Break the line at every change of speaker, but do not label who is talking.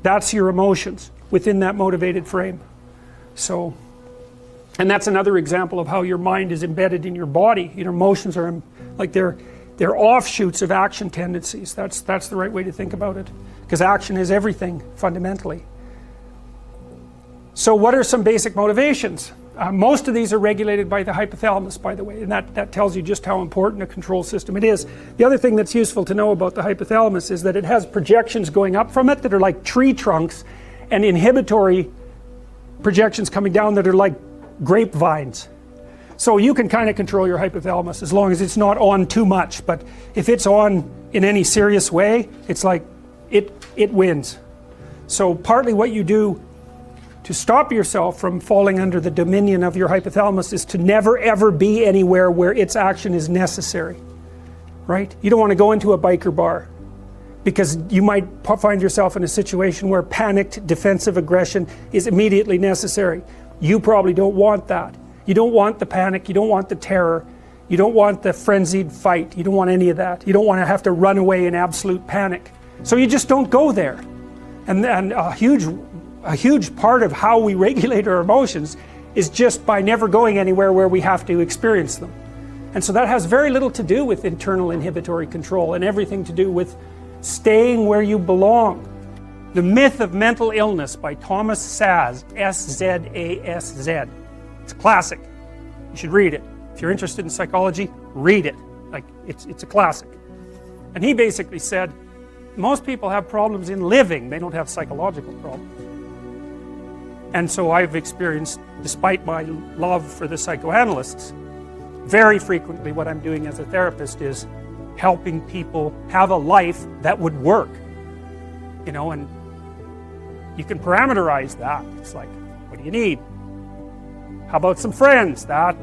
That's your emotions within that motivated frame. So, and that's another example of how your mind is embedded in your body. Your emotions are like they're offshoots of action tendencies. That's the right way to think about it, because action is everything fundamentally. So what are some basic motivations? Most of these are regulated by the hypothalamus, by the way, and that tells you just how important a control system it is. The other thing that's useful to know about the hypothalamus is that it has projections going up from it that are like tree trunks, and inhibitory projections coming down that are like grapevines. So you can kind of control your hypothalamus as long as it's not on too much, but if it's on in any serious way, it's like it wins. So partly what you do to stop yourself from falling under the dominion of your hypothalamus is to never ever be anywhere where its action is necessary, right? You don't want to go into a biker bar because you might find yourself in a situation where panicked defensive aggression is immediately necessary. You probably don't want that. You don't want the panic, you don't want the terror, you don't want the frenzied fight, you don't want any of that. You don't want to have to run away in absolute panic. So you just don't go there. And a huge part of how we regulate our emotions is just by never going anywhere where we have to experience them. And so that has very little to do with internal inhibitory control and everything to do with staying where you belong. The Myth of Mental Illness by Thomas Szasz, S-Z-A-S-Z. It's a classic. You should read it. If you're interested in psychology, read it. Like, it's a classic. And he basically said, most people have problems in living, they don't have psychological problems. And so I've experienced, despite my love for the psychoanalysts, very frequently what I'm doing as a therapist is helping people have a life that would work. You know, and you can parameterize that. It's like, what do you need? How about some friends? That